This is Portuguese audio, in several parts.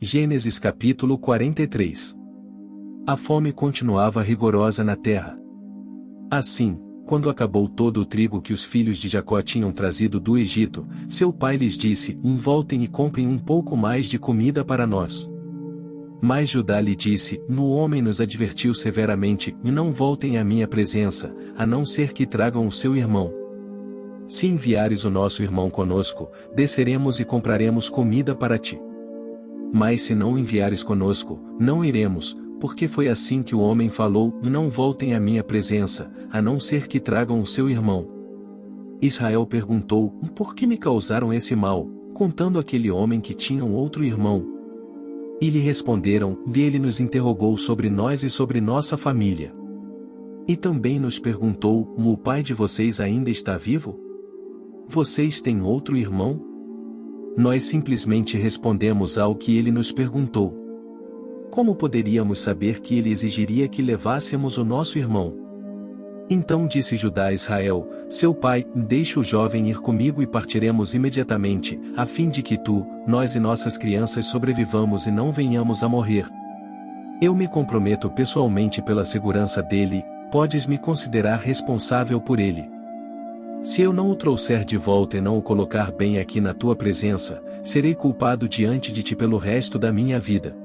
Gênesis capítulo 43. A fome continuava rigorosa na terra. Assim, quando acabou todo o trigo que os filhos de Jacó tinham trazido do Egito, seu pai lhes disse: voltem e comprem um pouco mais de comida para nós. Mas Judá lhe disse: o homem nos advertiu severamente, e não voltem à minha presença, a não ser que tragam o seu irmão. Se enviares o nosso irmão conosco, desceremos e compraremos comida para ti. Mas se não enviares conosco, não iremos, porque foi assim que o homem falou: não voltem à minha presença, a não ser que tragam o seu irmão. Israel perguntou: por que me causaram esse mal, contando aquele homem que tinha um outro irmão? E lhe responderam: ele nos interrogou sobre nós e sobre nossa família. E também nos perguntou: o pai de vocês ainda está vivo? Vocês têm outro irmão? Nós simplesmente respondemos ao que ele nos perguntou. Como poderíamos saber que ele exigiria que levássemos o nosso irmão? Então disse Judá a Israel: seu pai, deixe o jovem ir comigo e partiremos imediatamente, a fim de que tu, nós e nossas crianças sobrevivamos e não venhamos a morrer. Eu me comprometo pessoalmente pela segurança dele, podes me considerar responsável por ele. Se eu não o trouxer de volta e não o colocar bem aqui na tua presença, serei culpado diante de ti pelo resto da minha vida.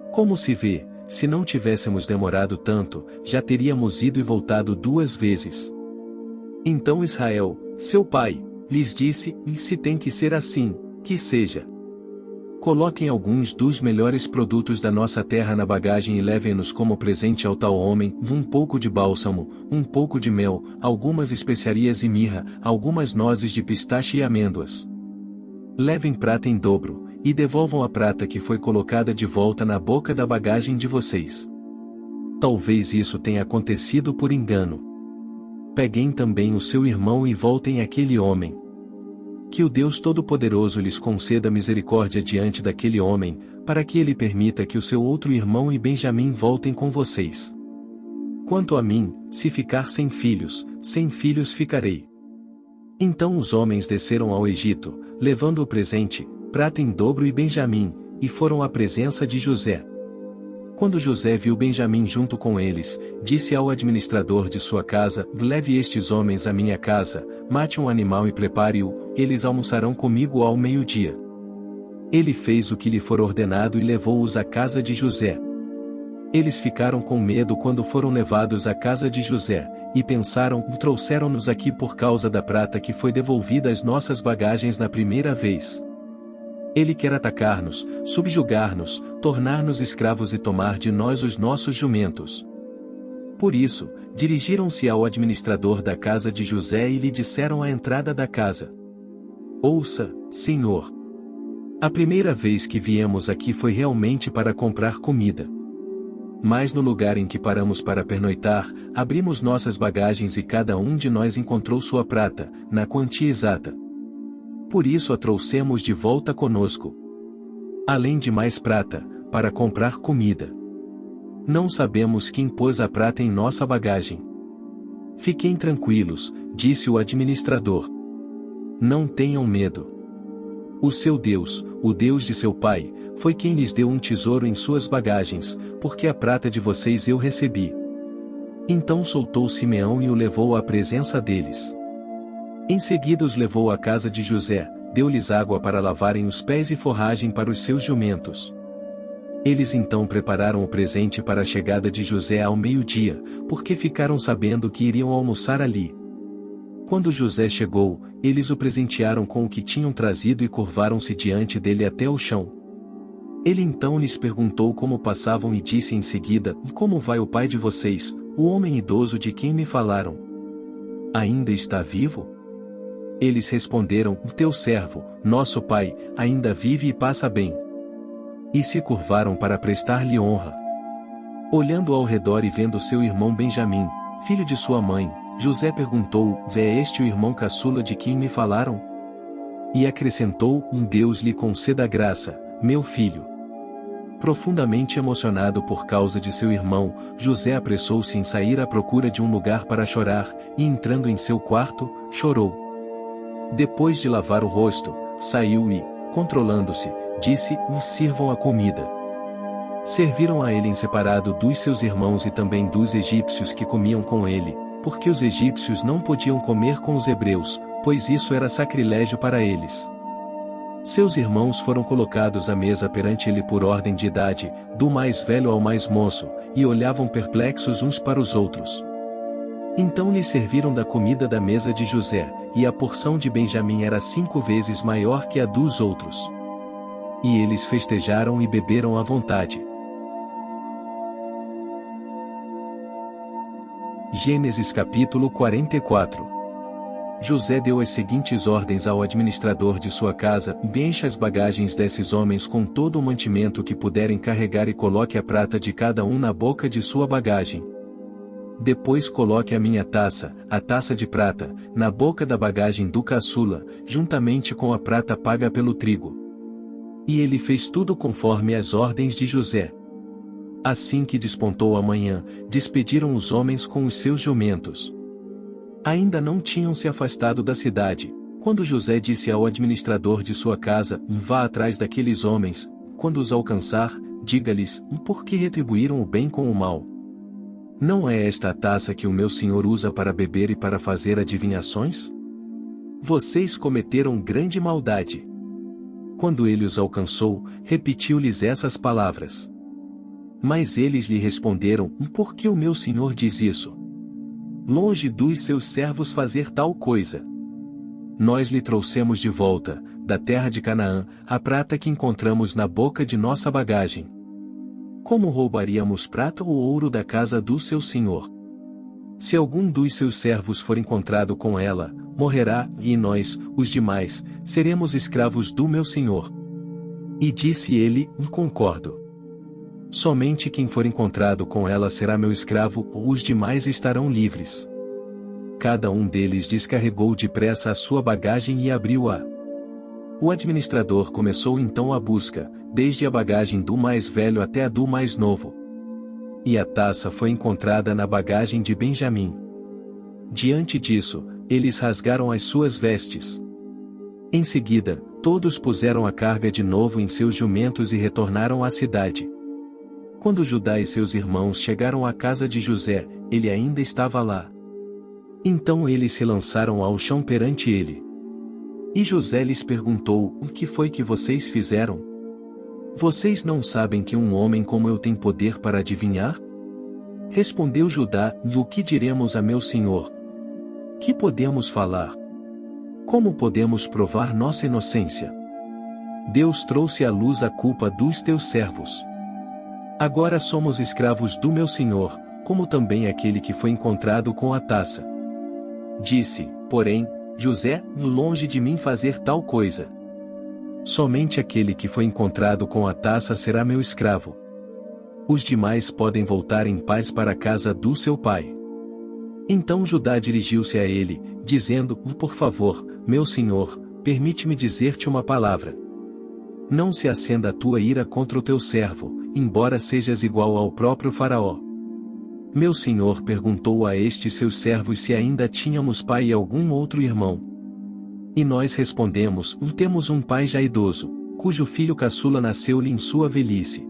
Como se vê, se não tivéssemos demorado tanto, já teríamos ido e voltado 2 vezes. Então Israel, seu pai, lhes disse: e se tem que ser assim, que seja. Coloquem alguns dos melhores produtos da nossa terra na bagagem e levem-nos como presente ao tal homem: um pouco de bálsamo, um pouco de mel, algumas especiarias e mirra, algumas nozes de pistache e amêndoas. Levem prata em dobro, e devolvam a prata que foi colocada de volta na boca da bagagem de vocês. Talvez isso tenha acontecido por engano. Peguem também o seu irmão e voltem àquele homem. Que o Deus Todo-Poderoso lhes conceda misericórdia diante daquele homem, para que ele permita que o seu outro irmão e Benjamim voltem com vocês. Quanto a mim, se ficar sem filhos ficarei. Então os homens desceram ao Egito, levando o presente, prata em dobro e Benjamim, e foram à presença de José. Quando José viu Benjamim junto com eles, disse ao administrador de sua casa: leve estes homens à minha casa, mate um animal e prepare-o, eles almoçarão comigo ao meio-dia. Ele fez o que lhe for ordenado e levou-os à casa de José. Eles ficaram com medo quando foram levados à casa de José, e pensaram: trouxeram-nos aqui por causa da prata que foi devolvida às nossas bagagens na primeira vez. Ele quer atacar-nos, subjugar-nos, tornar-nos escravos e tomar de nós os nossos jumentos. Por isso, dirigiram-se ao administrador da casa de José e lhe disseram à entrada da casa: ouça, senhor. A primeira vez que viemos aqui foi realmente para comprar comida. Mas no lugar em que paramos para pernoitar, abrimos nossas bagagens e cada um de nós encontrou sua prata, na quantia exata. Por isso a trouxemos de volta conosco. Além de mais prata, para comprar comida. Não sabemos quem pôs a prata em nossa bagagem. Fiquem tranquilos, disse o administrador. Não tenham medo. O seu Deus, o Deus de seu pai, foi quem lhes deu um tesouro em suas bagagens, porque a prata de vocês eu recebi. Então soltou Simeão e o levou à presença deles. Em seguida os levou à casa de José, deu-lhes água para lavarem os pés e forragem para os seus jumentos. Eles então prepararam o presente para a chegada de José ao meio-dia, porque ficaram sabendo que iriam almoçar ali. Quando José chegou, eles o presentearam com o que tinham trazido e curvaram-se diante dele até o chão. Ele então lhes perguntou como passavam e disse em seguida: como vai o pai de vocês, o homem idoso de quem me falaram? Ainda está vivo? Eles responderam: teu servo, nosso pai, ainda vive e passa bem. E se curvaram para prestar-lhe honra. Olhando ao redor e vendo seu irmão Benjamim, filho de sua mãe, José perguntou: é este o irmão caçula de quem me falaram? E acrescentou: Deus lhe conceda graça, meu filho. Profundamente emocionado por causa de seu irmão, José apressou-se em sair à procura de um lugar para chorar, e entrando em seu quarto, chorou. Depois de lavar o rosto, saiu e, controlando-se, disse: sirvam a comida. Serviram a ele em separado dos seus irmãos e também dos egípcios que comiam com ele, porque os egípcios não podiam comer com os hebreus, pois isso era sacrilégio para eles. Seus irmãos foram colocados à mesa perante ele por ordem de idade, do mais velho ao mais moço, e olhavam perplexos uns para os outros. Então lhe serviram da comida da mesa de José, e a porção de Benjamim era 5 vezes maior que a dos outros. E eles festejaram e beberam à vontade. Gênesis capítulo 44. José deu as seguintes ordens ao administrador de sua casa: encha as bagagens desses homens com todo o mantimento que puderem carregar e coloque a prata de cada um na boca de sua bagagem. Depois coloque a minha taça, a taça de prata, na boca da bagagem do caçula, juntamente com a prata paga pelo trigo. E ele fez tudo conforme as ordens de José. Assim que despontou a manhã, despediram os homens com os seus jumentos. Ainda não tinham se afastado da cidade, quando José disse ao administrador de sua casa: vá atrás daqueles homens, quando os alcançar, diga-lhes: por que retribuíram o bem com o mal? Não é esta a taça que o meu senhor usa para beber e para fazer adivinhações? Vocês cometeram grande maldade. Quando ele os alcançou, repetiu-lhes essas palavras. Mas eles lhe responderam: por que o meu senhor diz isso? Longe dos seus servos fazer tal coisa. Nós lhe trouxemos de volta, da terra de Canaã, a prata que encontramos na boca de nossa bagagem. Como roubaríamos prata ou ouro da casa do seu senhor? Se algum dos seus servos for encontrado com ela, morrerá, e nós, os demais, seremos escravos do meu senhor. E disse ele: concordo. Somente quem for encontrado com ela será meu escravo, ou os demais estarão livres. Cada um deles descarregou depressa a sua bagagem e abriu-a. O administrador começou então a busca, desde a bagagem do mais velho até a do mais novo. E a taça foi encontrada na bagagem de Benjamim. Diante disso, eles rasgaram as suas vestes. Em seguida, todos puseram a carga de novo em seus jumentos e retornaram à cidade. Quando Judá e seus irmãos chegaram à casa de José, ele ainda estava lá. Então eles se lançaram ao chão perante ele. E José lhes perguntou: o que foi que vocês fizeram? Vocês não sabem que um homem como eu tem poder para adivinhar? Respondeu Judá: o que diremos a meu senhor? Que podemos falar? Como podemos provar nossa inocência? Deus trouxe à luz a culpa dos teus servos. Agora somos escravos do meu senhor, como também aquele que foi encontrado com a taça. Disse, porém, José: longe de mim fazer tal coisa. Somente aquele que foi encontrado com a taça será meu escravo. Os demais podem voltar em paz para a casa do seu pai. Então Judá dirigiu-se a ele, dizendo: por favor, meu senhor, permite-me dizer-te uma palavra. Não se acenda a tua ira contra o teu servo, embora sejas igual ao próprio Faraó. Meu senhor perguntou a estes seus servos se ainda tínhamos pai e algum outro irmão. E nós respondemos: temos um pai já idoso, cujo filho caçula nasceu-lhe em sua velhice.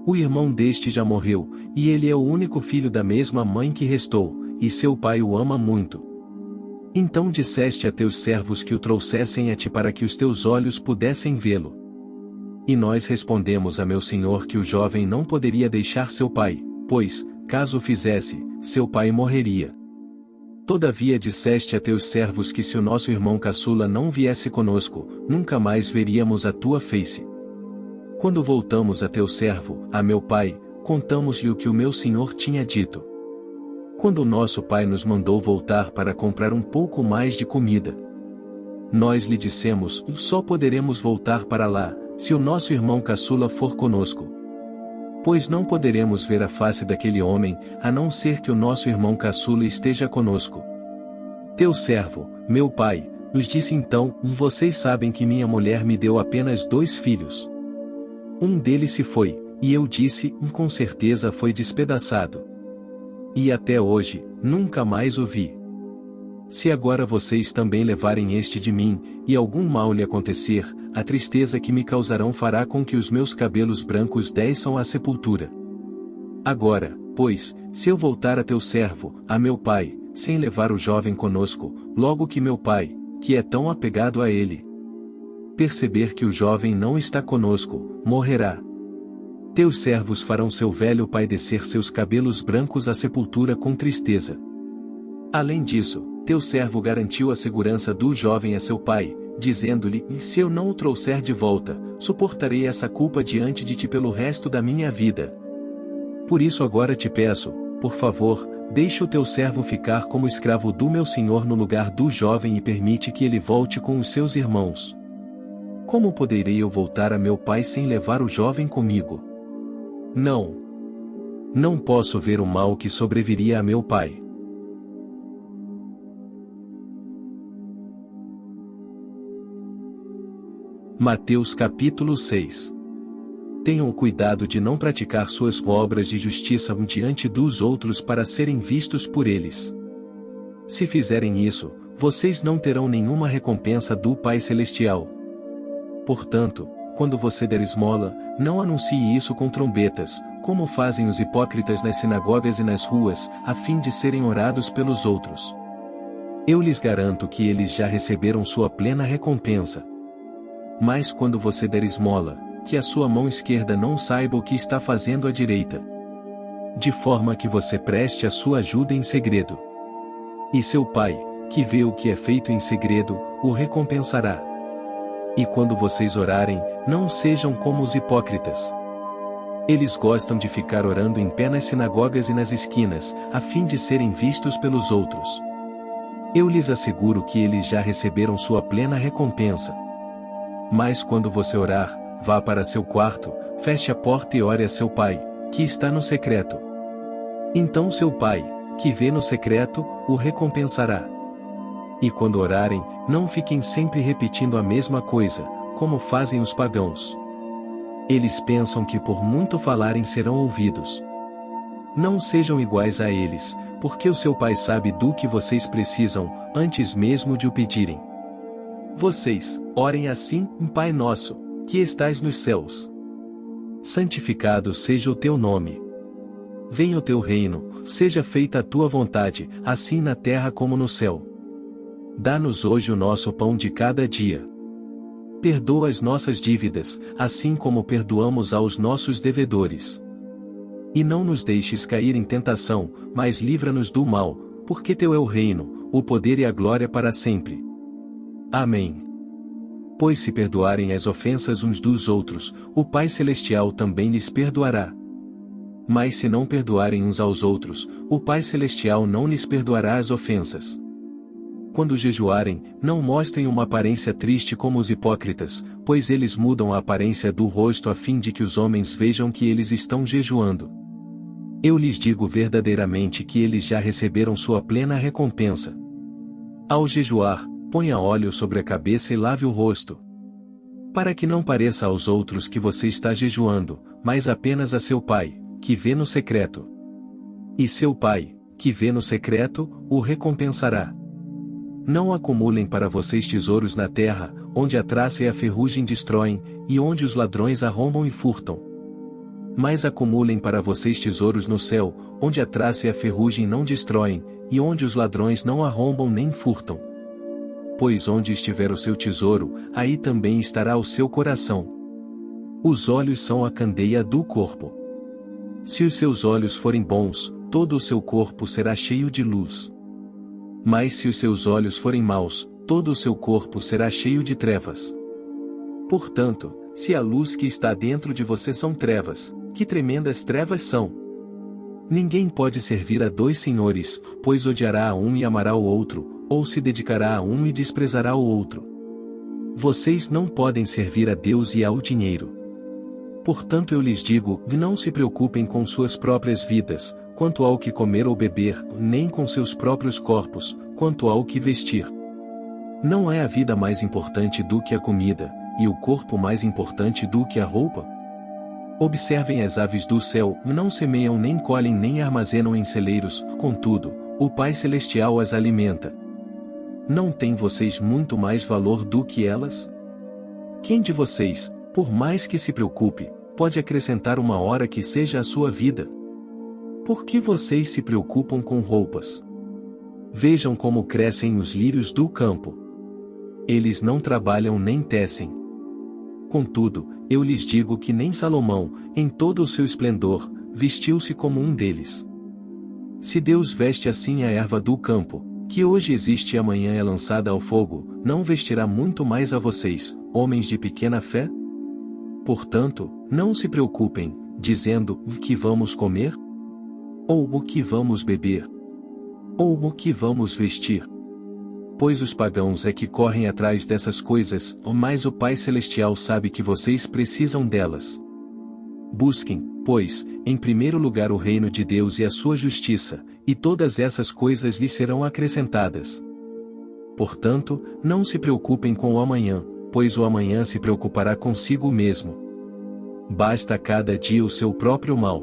O irmão deste já morreu, e ele é o único filho da mesma mãe que restou, e seu pai o ama muito. Então disseste a teus servos que o trouxessem a ti para que os teus olhos pudessem vê-lo. E nós respondemos a meu senhor que o jovem não poderia deixar seu pai, pois, caso o fizesse, seu pai morreria. Todavia disseste a teus servos que se o nosso irmão caçula não viesse conosco, nunca mais veríamos a tua face. Quando voltamos a teu servo, a meu pai, contamos-lhe o que o meu senhor tinha dito. Quando o nosso pai nos mandou voltar para comprar um pouco mais de comida, nós lhe dissemos: só poderemos voltar para lá, se o nosso irmão caçula for conosco. Pois não poderemos ver a face daquele homem, a não ser que o nosso irmão caçula esteja conosco. Teu servo, meu pai, nos disse então: vocês sabem que minha mulher me deu apenas 2 filhos. Um deles se foi, e eu disse: com certeza foi despedaçado. E até hoje, nunca mais o vi. Se agora vocês também levarem este de mim, e algum mal lhe acontecer, a tristeza que me causarão fará com que os meus cabelos brancos desçam à sepultura. Agora, pois, se eu voltar a teu servo, a meu pai, sem levar o jovem conosco, logo que meu pai, que é tão apegado a ele, perceber que o jovem não está conosco, morrerá. Teus servos farão seu velho pai descer seus cabelos brancos à sepultura com tristeza. Além disso, teu servo garantiu a segurança do jovem a seu pai, dizendo-lhe: e se eu não o trouxer de volta, suportarei essa culpa diante de ti pelo resto da minha vida. Por isso agora te peço, por favor, deixa o teu servo ficar como escravo do meu senhor no lugar do jovem e permite que ele volte com os seus irmãos. Como poderei eu voltar a meu pai sem levar o jovem comigo? Não. Não posso ver o mal que sobreviria a meu pai. Mateus capítulo 6. Tenham cuidado de não praticar suas obras de justiça diante dos outros para serem vistos por eles. Se fizerem isso, vocês não terão nenhuma recompensa do Pai Celestial. Portanto, quando você der esmola, não anuncie isso com trombetas, como fazem os hipócritas nas sinagogas e nas ruas, a fim de serem orados pelos outros. Eu lhes garanto que eles já receberam sua plena recompensa. Mas quando você der esmola, que a sua mão esquerda não saiba o que está fazendo a direita. De forma que você preste a sua ajuda em segredo. E seu pai, que vê o que é feito em segredo, o recompensará. E quando vocês orarem, não sejam como os hipócritas. Eles gostam de ficar orando em pé nas sinagogas e nas esquinas, a fim de serem vistos pelos outros. Eu lhes asseguro que eles já receberam sua plena recompensa. Mas quando você orar, vá para seu quarto, feche a porta e ore a seu pai, que está no secreto. Então seu pai, que vê no secreto, o recompensará. E quando orarem, não fiquem sempre repetindo a mesma coisa, como fazem os pagãos. Eles pensam que por muito falarem serão ouvidos. Não sejam iguais a eles, porque o seu pai sabe do que vocês precisam, antes mesmo de o pedirem. Vocês, orem assim: Pai nosso, que estais nos céus. Santificado seja o teu nome. Venha o teu reino, seja feita a tua vontade, assim na terra como no céu. Dá-nos hoje o nosso pão de cada dia. Perdoa as nossas dívidas, assim como perdoamos aos nossos devedores. E não nos deixes cair em tentação, mas livra-nos do mal, porque teu é o reino, o poder e a glória para sempre. Amém. Pois se perdoarem as ofensas uns dos outros, o Pai Celestial também lhes perdoará. Mas se não perdoarem uns aos outros, o Pai Celestial não lhes perdoará as ofensas. Quando jejuarem, não mostrem uma aparência triste como os hipócritas, pois eles mudam a aparência do rosto a fim de que os homens vejam que eles estão jejuando. Eu lhes digo verdadeiramente que eles já receberam sua plena recompensa. Ao jejuar, ponha óleo sobre a cabeça e lave o rosto. Para que não pareça aos outros que você está jejuando, mas apenas a seu pai, que vê no secreto. E seu pai, que vê no secreto, o recompensará. Não acumulem para vocês tesouros na terra, onde a traça e a ferrugem destroem, e onde os ladrões arrombam e furtam. Mas acumulem para vocês tesouros no céu, onde a traça e a ferrugem não destroem, e onde os ladrões não arrombam nem furtam. Pois onde estiver o seu tesouro, aí também estará o seu coração. Os olhos são a candeia do corpo. Se os seus olhos forem bons, todo o seu corpo será cheio de luz. Mas se os seus olhos forem maus, todo o seu corpo será cheio de trevas. Portanto, se a luz que está dentro de você são trevas, que tremendas trevas são! Ninguém pode servir a dois senhores, pois odiará a um e amará o outro, ou se dedicará a um e desprezará o outro. Vocês não podem servir a Deus e ao dinheiro. Portanto eu lhes digo, não se preocupem com suas próprias vidas, quanto ao que comer ou beber, nem com seus próprios corpos, quanto ao que vestir. Não é a vida mais importante do que a comida, e o corpo mais importante do que a roupa? Observem as aves do céu, não semeiam nem colhem nem armazenam em celeiros, contudo, o Pai Celestial as alimenta. Não têm vocês muito mais valor do que elas? Quem de vocês, por mais que se preocupe, pode acrescentar uma hora que seja a sua vida? Por que vocês se preocupam com roupas? Vejam como crescem os lírios do campo. Eles não trabalham nem tecem. Contudo, eu lhes digo que nem Salomão, em todo o seu esplendor, vestiu-se como um deles. Se Deus veste assim a erva do campo, que hoje existe e amanhã é lançada ao fogo, não vestirá muito mais a vocês, homens de pequena fé? Portanto, não se preocupem, dizendo, o que vamos comer? Ou o que vamos beber? Ou o que vamos vestir? Pois os pagãos é que correm atrás dessas coisas, mas o Pai Celestial sabe que vocês precisam delas. Busquem, pois, em primeiro lugar o reino de Deus e a sua justiça, e todas essas coisas lhes serão acrescentadas. Portanto, não se preocupem com o amanhã, pois o amanhã se preocupará consigo mesmo. Basta a cada dia o seu próprio mal.